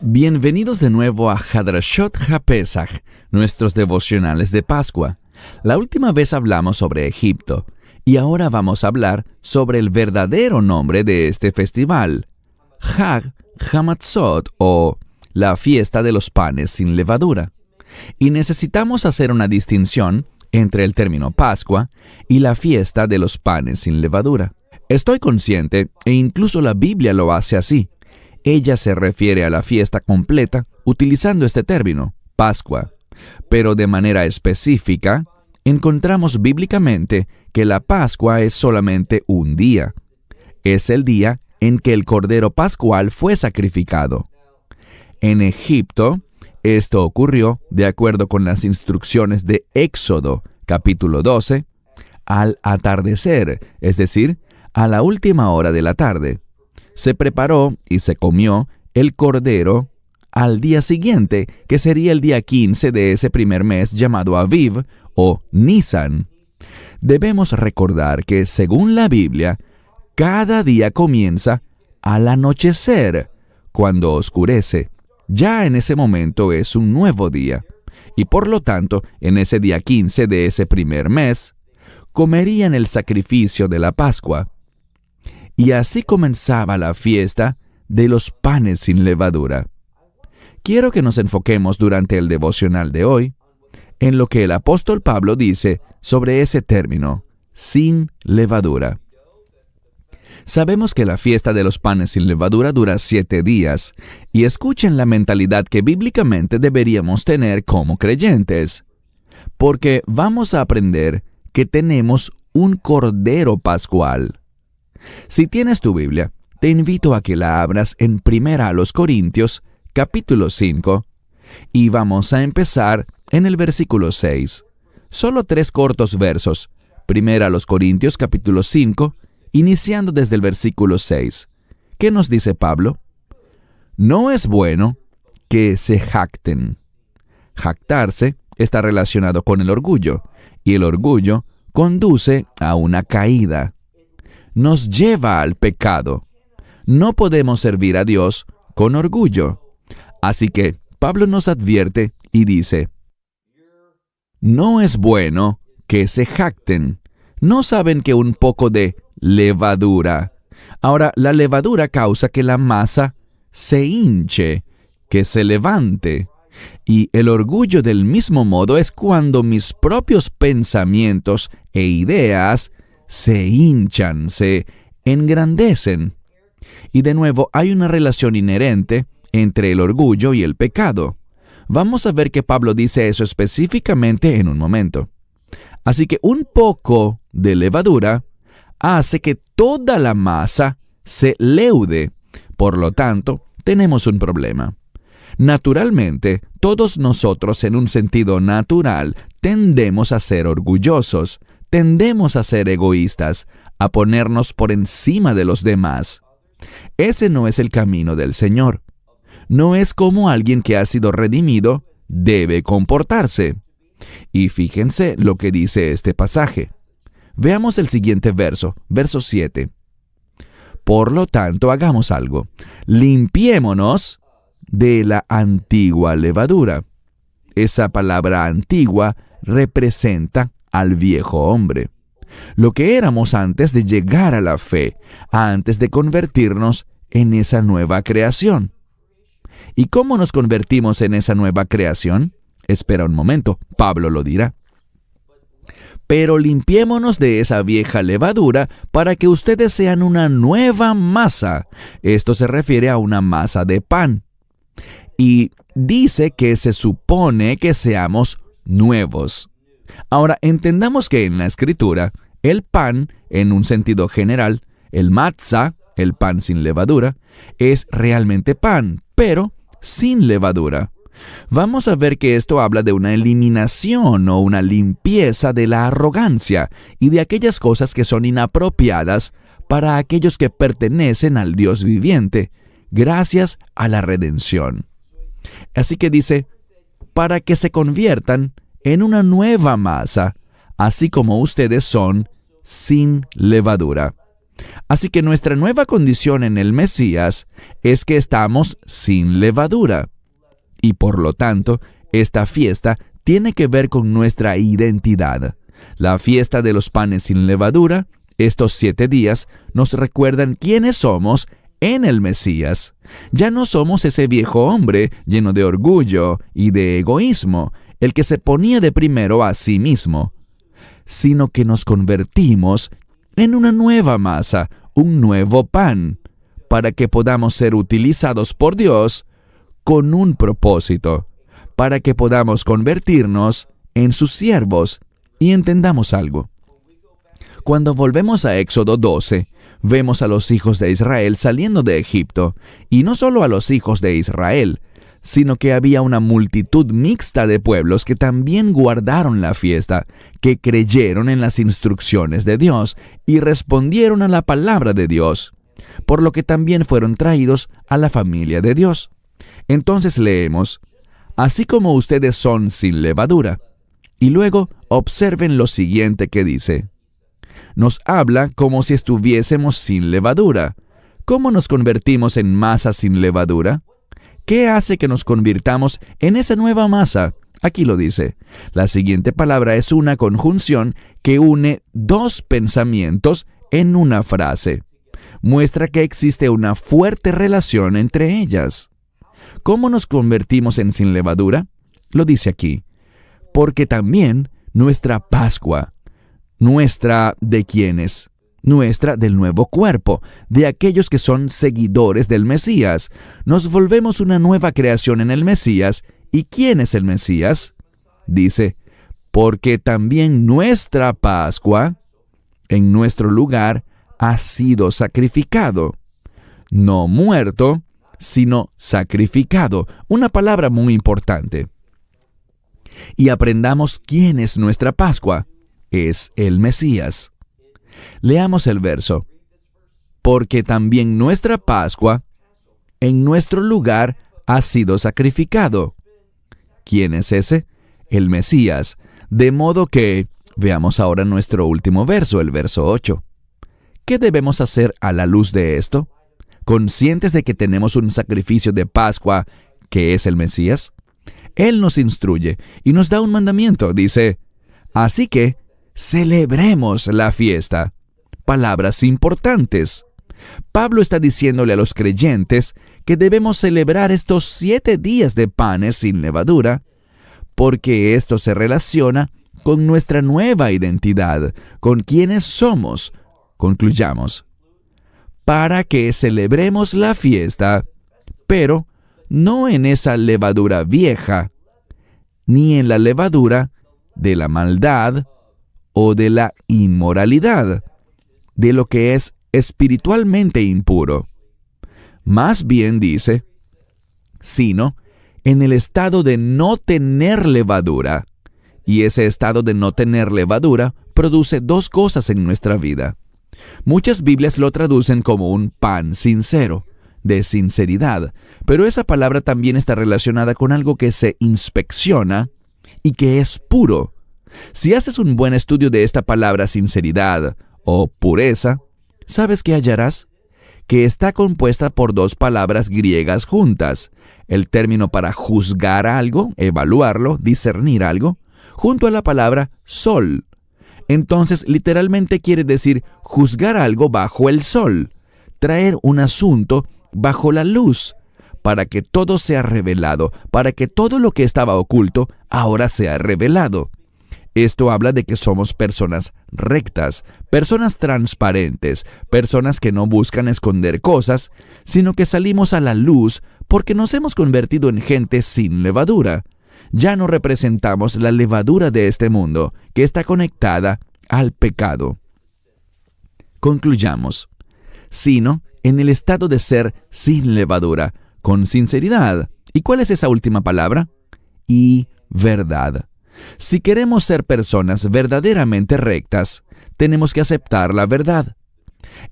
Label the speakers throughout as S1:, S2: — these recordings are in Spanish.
S1: Bienvenidos de nuevo a Hadrashot HaPesach, nuestros devocionales de Pascua. La última vez hablamos sobre Egipto, y ahora vamos a hablar sobre el verdadero nombre de este festival, Hag HaMatzot, o la fiesta de los panes sin levadura. Y necesitamos hacer una distinción entre el término Pascua y la fiesta de los panes sin levadura. Estoy consciente, e incluso la Biblia lo hace así. Ella se refiere a la fiesta completa utilizando este término, Pascua. Pero de manera específica, encontramos bíblicamente que la Pascua es solamente un día. Es el día en que el Cordero Pascual fue sacrificado. En Egipto, esto ocurrió, de acuerdo con las instrucciones de Éxodo, capítulo 12, al atardecer, es decir, a la última hora de la tarde. Se preparó y se comió el cordero al día siguiente, que sería el día 15 de ese primer mes llamado Aviv o Nisan. Debemos recordar que, según la Biblia, cada día comienza al anochecer, cuando oscurece. Ya en ese momento es un nuevo día, y por lo tanto, en ese día 15 de ese primer mes, comerían el sacrificio de la Pascua. Y así comenzaba la fiesta de los panes sin levadura. Quiero que nos enfoquemos durante el devocional de hoy en lo que el apóstol Pablo dice sobre ese término, sin levadura. Sabemos que la fiesta de los panes sin levadura dura 7 días, y escuchen la mentalidad que bíblicamente deberíamos tener como creyentes, porque vamos a aprender que tenemos un Cordero Pascual. Si tienes tu Biblia, te invito a que la abras en 1 Corintios, capítulo 5, y vamos a empezar en el versículo 6. Solo 3 cortos versos. 1 Corintios, capítulo 5, iniciando desde el versículo 6. ¿Qué nos dice Pablo? No es bueno que se jacten. Jactarse está relacionado con el orgullo, y el orgullo conduce a una caída. Nos lleva al pecado. No podemos servir a Dios con orgullo. Así que Pablo nos advierte y dice, no es bueno que se jacten. ¿No saben que un poco de levadura? Ahora, la levadura causa que la masa se hinche, que se levante. Y el orgullo del mismo modo es cuando mis propios pensamientos e ideas se hinchan, se engrandecen. Y de nuevo, hay una relación inherente entre el orgullo y el pecado. Vamos a ver que Pablo dice eso específicamente en un momento. Así que un poco de levadura hace que toda la masa se leude. Por lo tanto, tenemos un problema. Naturalmente, todos nosotros en un sentido natural tendemos a ser orgullosos. Tendemos a ser egoístas, a ponernos por encima de los demás. Ese no es el camino del Señor. No es como alguien que ha sido redimido debe comportarse. Y fíjense lo que dice este pasaje. Veamos el siguiente verso, verso 7. Por lo tanto, hagamos algo. Limpiémonos de la antigua levadura. Esa palabra antigua representa al viejo hombre. Lo que éramos antes de llegar a la fe, antes de convertirnos en esa nueva creación. ¿Y cómo nos convertimos en esa nueva creación? Espera un momento, Pablo lo dirá. Pero limpiémonos de esa vieja levadura para que ustedes sean una nueva masa. Esto se refiere a una masa de pan. Y dice que se supone que seamos nuevos. Ahora, entendamos que en la Escritura, el pan, en un sentido general, el matzah, el pan sin levadura, es realmente pan, pero sin levadura. Vamos a ver que esto habla de una eliminación o una limpieza de la arrogancia y de aquellas cosas que son inapropiadas para aquellos que pertenecen al Dios viviente, gracias a la redención. Así que dice, para que se conviertan en una nueva masa, así como ustedes son sin levadura. Así que nuestra nueva condición en el Mesías es que estamos sin levadura. Y por lo tanto, esta fiesta tiene que ver con nuestra identidad. La fiesta de los panes sin levadura, estos 7 días, nos recuerdan quiénes somos en el Mesías. Ya no somos ese viejo hombre lleno de orgullo y de egoísmo, el que se ponía de primero a sí mismo, sino que nos convertimos en una nueva masa, un nuevo pan, para que podamos ser utilizados por Dios con un propósito, para que podamos convertirnos en sus siervos. Y entendamos algo. Cuando volvemos a Éxodo 12, vemos a los hijos de Israel saliendo de Egipto, y no solo a los hijos de Israel, sino que había una multitud mixta de pueblos que también guardaron la fiesta, que creyeron en las instrucciones de Dios y respondieron a la palabra de Dios, por lo que también fueron traídos a la familia de Dios. Entonces leemos, así como ustedes son sin levadura. Y luego observen lo siguiente que dice. Nos habla como si estuviésemos sin levadura. ¿Cómo nos convertimos en masa sin levadura? ¿Qué hace que nos convirtamos en esa nueva masa? Aquí lo dice. La siguiente palabra es una conjunción que une 2 pensamientos en una frase. Muestra que existe una fuerte relación entre ellas. ¿Cómo nos convertimos en sin levadura? Lo dice aquí. Porque también nuestra Pascua, nuestra ¿de quiénes? Nuestra del nuevo cuerpo, de aquellos que son seguidores del Mesías. Nos volvemos una nueva creación en el Mesías. ¿Y quién es el Mesías? Dice, porque también nuestra Pascua, en nuestro lugar, ha sido sacrificado. No muerto, sino sacrificado. Una palabra muy importante. Y aprendamos quién es nuestra Pascua. Es el Mesías. Leamos el verso. Porque también nuestra Pascua, en nuestro lugar, ha sido sacrificado. ¿Quién es ese? El Mesías. De modo que, veamos ahora nuestro último verso, el verso 8. ¿Qué debemos hacer a la luz de esto? ¿Conscientes de que tenemos un sacrificio de Pascua, que es el Mesías? Él nos instruye y nos da un mandamiento. Dice, así que celebremos la fiesta. Palabras importantes. Pablo está diciéndole a los creyentes que debemos celebrar estos 7 días de panes sin levadura, porque esto se relaciona con nuestra nueva identidad, con quienes somos. Concluyamos. Para que celebremos la fiesta, pero no en esa levadura vieja, ni en la levadura de la maldad o de la inmoralidad, de lo que es espiritualmente impuro. Más bien dice, sino en el estado de no tener levadura. Y ese estado de no tener levadura produce 2 cosas en nuestra vida. Muchas Biblias lo traducen como un pan sincero, de sinceridad, pero esa palabra también está relacionada con algo que se inspecciona y que es puro. Si haces un buen estudio de esta palabra sinceridad o pureza, ¿sabes qué hallarás? Que está compuesta por 2 palabras griegas juntas. El término para juzgar algo, evaluarlo, discernir algo, junto a la palabra sol. Entonces, literalmente quiere decir juzgar algo bajo el sol, traer un asunto bajo la luz, para que todo sea revelado, para que todo lo que estaba oculto ahora sea revelado. Esto habla de que somos personas rectas, personas transparentes, personas que no buscan esconder cosas, sino que salimos a la luz porque nos hemos convertido en gente sin levadura. Ya no representamos la levadura de este mundo, que está conectada al pecado. Concluyamos. Sino en el estado de ser sin levadura, con sinceridad. ¿Y cuál es esa última palabra? Y verdad. Si queremos ser personas verdaderamente rectas, tenemos que aceptar la verdad.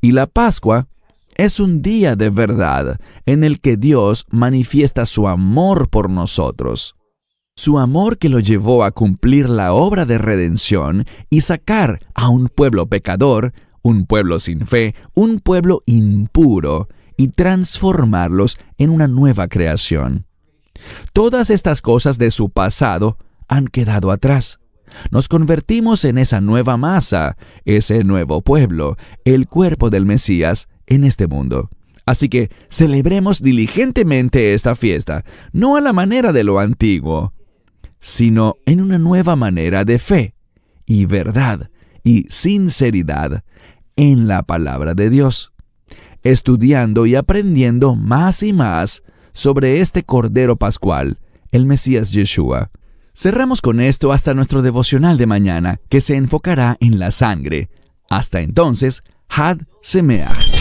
S1: Y la Pascua es un día de verdad en el que Dios manifiesta su amor por nosotros. Su amor que lo llevó a cumplir la obra de redención y sacar a un pueblo pecador, un pueblo sin fe, un pueblo impuro, y transformarlos en una nueva creación. Todas estas cosas de su pasado han quedado atrás. Nos convertimos en esa nueva masa, ese nuevo pueblo, el cuerpo del Mesías en este mundo. Así que celebremos diligentemente esta fiesta, no a la manera de lo antiguo, sino en una nueva manera de fe y verdad y sinceridad en la palabra de Dios, estudiando y aprendiendo más y más sobre este Cordero Pascual, el Mesías Yeshua. Cerramos con esto hasta nuestro devocional de mañana, que se enfocará en la sangre. Hasta entonces, Had Semeach.